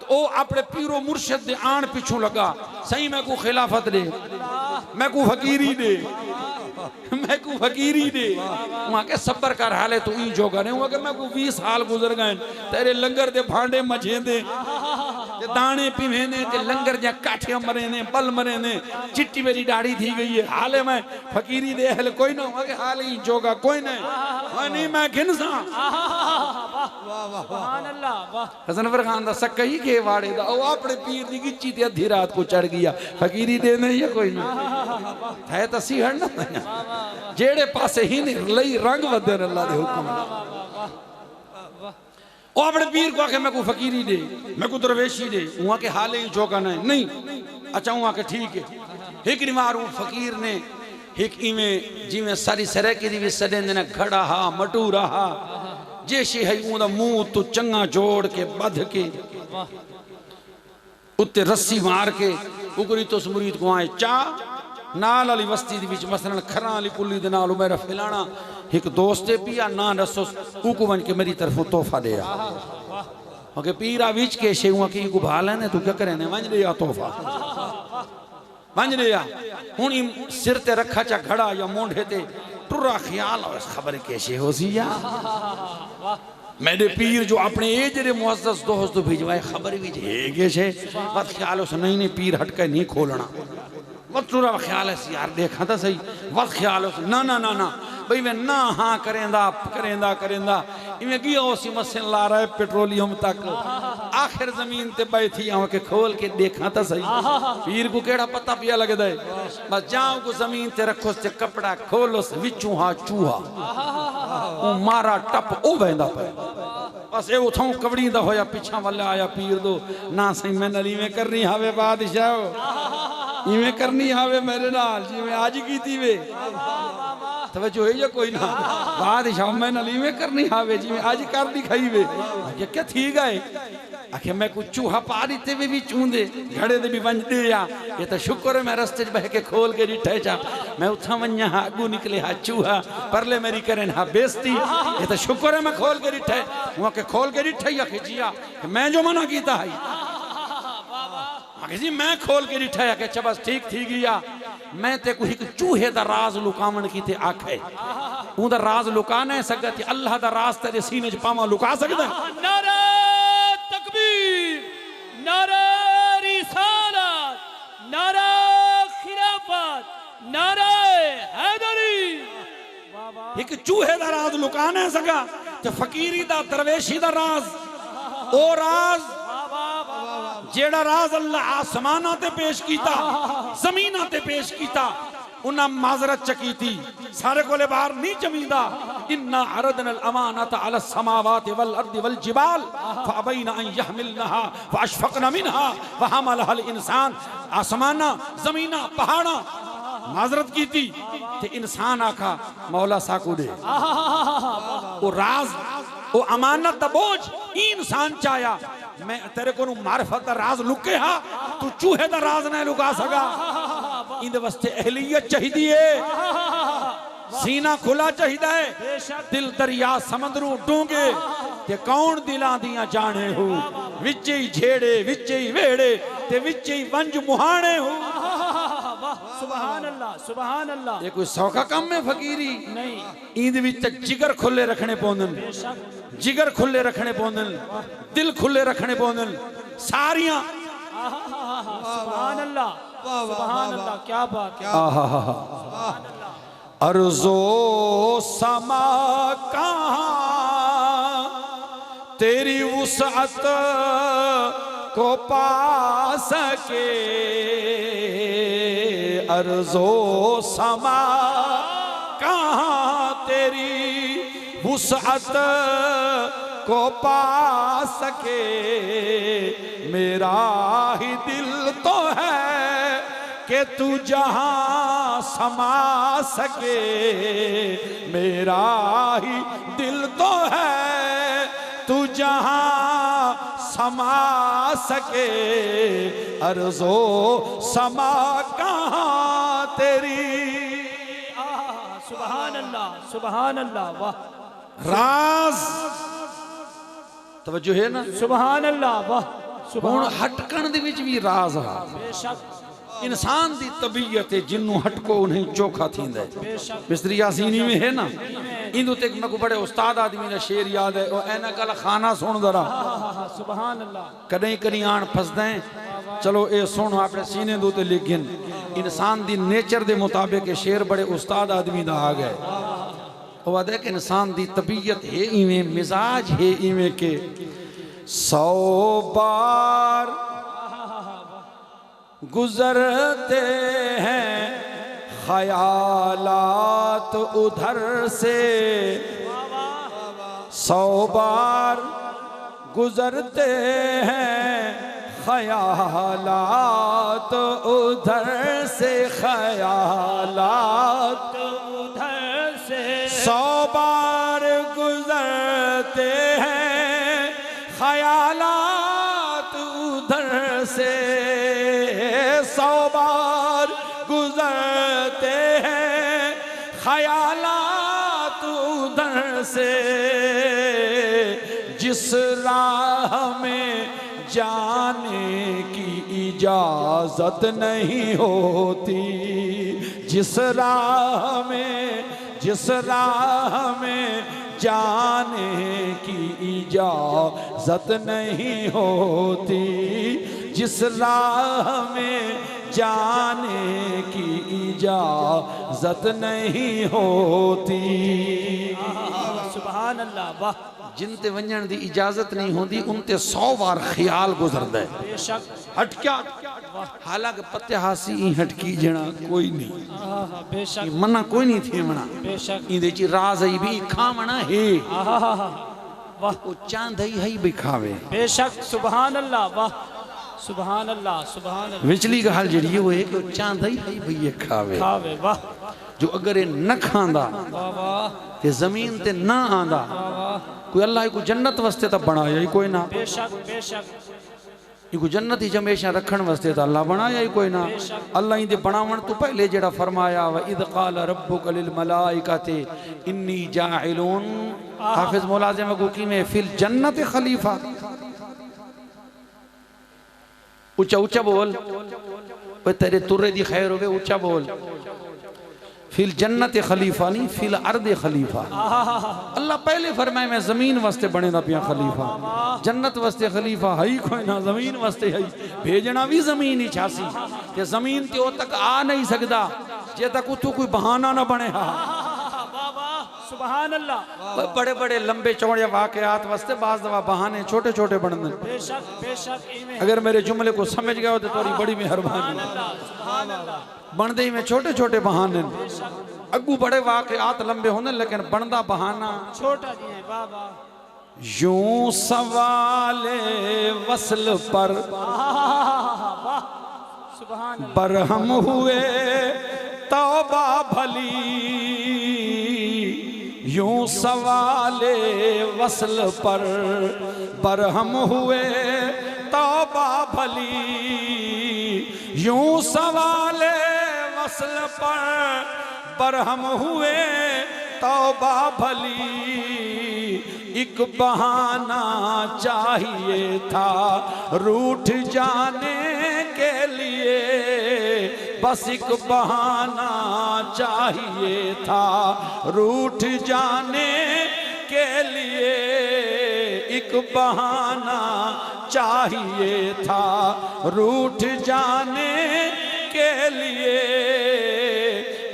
तो अपने पीरो मुर्शद दे आन पिछू लगा, सही मैं को खिलाफत दे, मैं को फकीरी दे, मैं को फकीरी दे, वहां के सब्र कर हाले तो ई जोगा नहीं हुआ कि मैं को 20 साल गुजर गए तेरे लंगर दे भांडे मजेंदे ते दाने पीवेंदे ते लंगर जा काठियां मरे ने बल मरे ने, चिट्टी मेरी दाढ़ी थी गई है, हाले मैं फकीरी दे हल कोई ना हुआ कि हाल ही जोगा कोई नहीं, नहीं मैं घिनसा। सुभान अल्लाह। वाह। हसन फरखान दा सकई के वाड़े दा ओ अपने पीर दी गिच्ची ते अधी रात को चढ़ गया, फकीरी दे नहीं या कोई ना है तो सी हड़ना जेड़े पासे ही नहीं लई रंग वदन अल्लाह दे हुक्म ओ अपने पीर को आके मैं को फकीरी दे, मैं को दरवेशी दे, वहां के हाले ही चौका नहीं। अच्छा वहां के ठीक है। एक निवार फकीर ने एक इवें जिवें सारी सरेकी दी भी सदेंदे ने घड़ा हा मटूरा हा जैसे है उदा मुंह तो चंगा जोड़ के बध के उत्ते रस्सी मार के उगरी तो उस मुरीद को आए चा नाल वाली बस्ती दी विच मसलन खरा वाली पुली दे नाल मेरा फिलाना एक दोस्त पिया ना दसो उको बन के मेरी तरफ तोहफा दे ओके पीरा विच के शेवा की को भाल है ने तू क्या करे ने वंज दे या तोहफा वंज लिया हुन सिर ते रखा चा घड़ा या मोंढे ते टुरा ख्याल खबर कैसे हो सी या मेरे पीर जो अपने ए जरे मुअज़्ज़ज़ दोस्त भिजवाए खबर भी है छे बस ख्याल उस नहीं पीर हट के नहीं खोलना वत टुरा ख्याल है यार देखा था सही वत ख्याल उस ना ना ना ना भाई मैं ना हाँ करेंदा करेंदा करेंदा इवें गियो सी मसन ला रहा है पेट्रोलियम तक आखिर जमीन ते बैठी आऊं के खोल के देखा था सही पीर को केड़ा पता पिया लगदा है बस जाऊं को जमीन ते रखो से कपड़ा खोलो से विचू हा चूहा ओ मारा टप ओ वेंदा पे बस ए उठों कवड़ी दा होया पीछा वाला आया पीर दो ना सही मैं नली में करनी हावे बादशाह इवें करनी हावे मेरे नाल जिवें आज कीती वे तवज्जो है या कोई ना बादशाह मैं नली में करनी हावे जी आज कर दिखाई वे आखे क्या थी गए आखे मैं कुछ चूहा पा दीते भी चूंदे घड़े दे भी वंज दे या ये तो शुक्र है मैं रस्ते बह के खोल के डिठे जा मैं उठा वन्या हा अगू निकले हा चूहा परले मेरी करें हा बेइज्जती ये तो शुक्र है मैं खोल के डिठे वहां के खोल के डिठे आखे जिया मैं जो मना कीता है आखे जी मैं खोल के डिठे आखे अच्छा बस ठीक थी गया मैं ते को एक चूहे दा राज लुकावन की थे आखे उदा राज लुका नहीं सकदा थे अल्लाह दा राज तेरे सीने च पावा लुका सकदा नारा तकबीर नारा रिसालत नारा खिलाफत नारा हैदरी एक चूहे दा राज लुका नहीं सका ते फकीरी दा दरवेशी दा राज ओ राज जेड़ा राज अल्लाह आसमाना ते पेश कीता जमीना ते पेश कीता उन्हें माजरत चकी थी सारे कोले बाहर नहीं जमींदा इन्ना अरदना अल अमानता अला समावाति वल अर्दि वल जिबाल फअबैना अन यहमिलनहा फअशफक़ना मिनहा वहमलहा अल इंसान आसमाना जमीना पहाड़ा माजरत की थी ते इंसान आखा मौला साकू दे वो राज वो अमानत दा बोझ इंसान चाया मैं तेरे को मार्फत दा राज लुके हा तू चूहे दा राज नहीं लुका सका इंदे वास्ते अहलियत चाहिए सीना खुला चाहिए दिल दरिया समंदरू डूंगे ते कौन दिलां दियां जाने हो विच ही झेड़े विच ही वेड़े ते विच ही वंज मुहाने हो सुभान अल्लाह सुभान अल्लाह ये कोई सौखा काम है फकीरी नहीं इंद विच जिगर खुले रखने पौंदन जिगर खुले रखने पौंदन दिल खुले रखने पौंदन सारियां सुभान अल्लाह क्या बात अर्ज़ो समा कहाँ तेरी वुसअत को पा सके अर्ज़ो समा कहाँ तेरी वुसअत को पा सके मेरा ही दिल तो है कि तू जहां समा सके मेरा ही दिल तो है तू जहां समा सके अर्ज़ो समा कहाँ तेरी सुभान अल्लाह वाह राज तवज्जो है ना सुभान अल्लाह वाह हुण हटकण दे विच भी राज है बेशक इंसान दी तबीयत है जिन्नू हटको उन्हें चोखा थींदा है मिस्त्री यासीनी में है ना इंदु ते मको बड़े उस्ताद आदमी का शेर याद है और ऐना कल खाना सुन जरा सुभान अल्लाह कदई कदी आन फसदा है चलो ये सुन अपने सीने दो ते लेकिन इंसान दी नेचर दे मुताबिक शेर बड़े उस्ताद आदमी दा आ गए वो आदे कि इंसान दी तबीयत है इवें मिजाज है इवें के 100 बार गुजरते हैं ख्यालात उधर से 100 बार गुजरते हैं ख्यालात उधर से ख्यालात उधर से 100 बार गुजरते हैं ख्यालात उधर से 100 बार गुजरते हैं ख्यालात उधर से जिस राह में जाने की इजाजत नहीं होती, जिस राह में जाने की इजाजत नहीं होती, जिस राह में जाने की इजाजत नहीं होती। सुभान अल्लाह, वाह। जिन ते वंजण दी इजाजत नहीं होती उन ते 100 बार ख्याल गुजरदा है। बेशक हटक्या, हालांकि पत्ते हासी ई हटकी जणा कोई नहीं, बेशक मना कोई नहीं थे मना, बेशक इंदे ची राज है भी खावना है, वाह। वो चांद है भी खावे। बेशक सुभान अल्लाह, वाह। सुभान अल्लाह, सुभान अल्लाह। विचली गल जी वो है कि चांद है भी ये खावे, खावे, वाह। जो अगर ये न खांदा वाह वाह, ते जमीन ते ना आंदा, कोई अल्लाह को जन्नत वास्ते तो बनाया ही कोई ना, बेशक बेशक। इको जन्नत ही हमेशा रखण वास्ते तो अल्लाह बनाया ही कोई ना। अल्लाह इंदे बनावण तो पहले जेड़ा फरमाया व इद क़ाल रब्बुक लिल मलाइकति इन्नी जाइलुन, हाफिज मुलाजिम गुकी में फिल जन्नत खलीफा। ऊंचा ऊंचा बोल, तेरे तुर्रे दी खैर होवे, ऊंचा बोल। फिल जन्नत खलीफा नहीं, फिल अर्द खलीफा। अल्लाह पहले फरमाए मैं जमीन वास्ते बने दा पिया खलीफा, जन्नत वास्ते खलीफा है ही कोई ना, जमीन वास्ते है। भेजना भी जमीन ही छासी कि जमीन ते ओ तक आ नहीं सकता जे तक उतो कोई बहाना ना बने। सुभान अल्लाह। बड़े बड़े लंबे चौड़े वाकयात वास्ते बाज दवा बहाने छोटे छोटे बनते। बेशक बेशक। अगर मेरे जुमले को समझ गए हो तो थोड़ी बड़ी मेहरबानी। बनते ही में छोटे छोटे बहाने, अगू बड़े वाकयात लंबे होने लेकिन बनदा बहाना छोटा जी है। वाह वाह। यूं सवाले वसल पर बरहम हुए तौबा भली, यूं सवाले वसल पर बरहम हुए तौबा भली, यूं सवाले वसल पर बरहम हुए तौबा भली, एक बहाना चाहिए था रूठ जाने के लिए, बस एक बहाना चाहिए था रूठ जाने के लिए, एक बहाना चाहिए था रूठ जाने के लिए।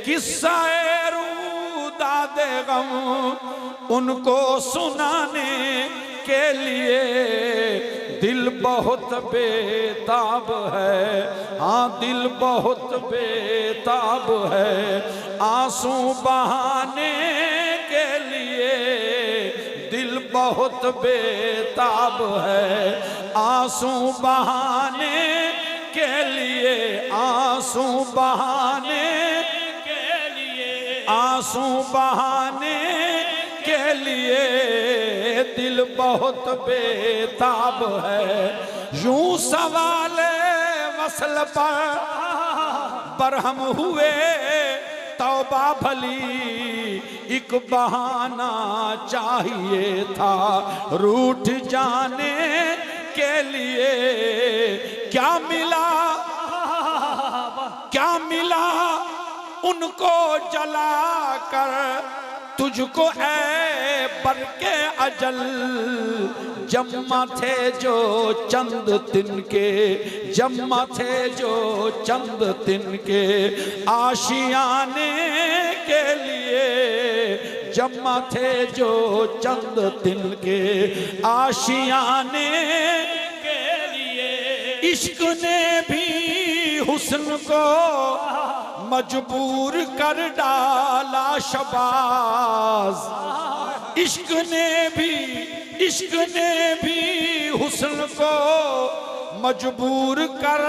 किस्सा रूदादे गम उनको सुनाने के लिए दिल बहुत बेताब है, हाँ दिल बहुत बेताब है, आंसू बहाने के लिए दिल बहुत बेताब है, आंसू बहाने के लिए, आंसू बहाने के लिए, आंसू बहाने के लिए दिल बहुत बेताब है, यूं सवाले वसल पर बरहम हुए तौबा भली, एक बहाना चाहिए था रूठ जाने के लिए। क्या मिला, क्या मिला उनको जला कर तुझको ऐ बरके अजल, जम्मा थे जो चंद तिनके, जम्मा थे जो चंद तिनके आशियाने के लिए, जम्मा थे जो चंद तिनके आशियाने के लिए। इश्क ने भी हुस्न को मजबूर कर डाला शबाज, इश्क ने भी हुस्न को मजबूर कर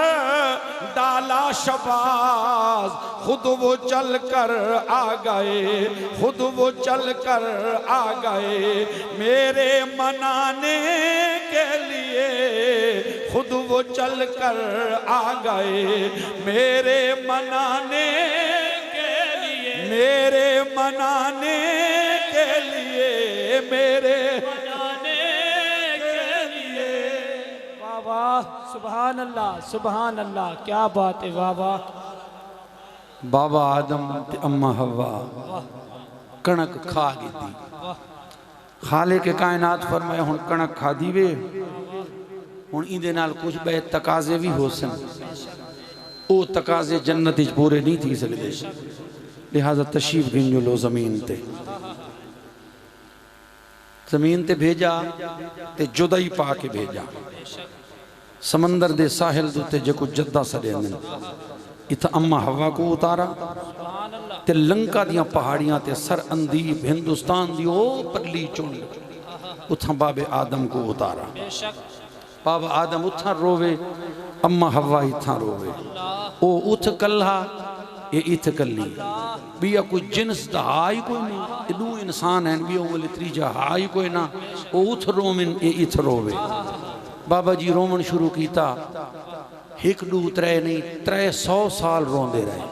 डाला शबाज, खुद वो चल कर आ गए, खुद वो चल कर आ गए मेरे मनाने के लिए, खुद वो चल कर आ गए मेरे मनाने के लिए, मेरे मनाने के लिए, मेरे मनाने के लिए। बाबा सुभान अल्लाह सुभान अल्लाह क्या बात है वाह वाह बाबा आदम ते अम्मा हवा कणक खा गई थी खाले के कायनात फरमाया हुण कणक खा दी वे हुण इंदे नाल कुछ बे तकाजे भी हो सन ओ तकाजे जन्नत विच पूरे नहीं थी सकदे लिहाजा तशरीफ गिंजो लो जमीन ते भेजा ते जुदाई पा के भेजा समंदर दे साहिल दुते जेको जद्दा सडेंदे इत अम्मा हवा को उतारा ते लंका दियां पहाड़ियां ते सर अंदीप हिंदुस्तान दी ओ परली चुंड उथा बाबे आदम को उतारा बाबा आदम उथा रोवे अम्मा हवा इथा रोवे ओ उथ कल्हा ये इत कली बिया कोई जिनस दा हाई कोई नहीं दू इंसान हैं बिया वाले त्रीजा हाई कोई ना ओ उथ रोमिन ये इत रोवे बाबा जी रोमन शुरू कीता एक दू त्रै नहीं 300 साल रोंदे रहे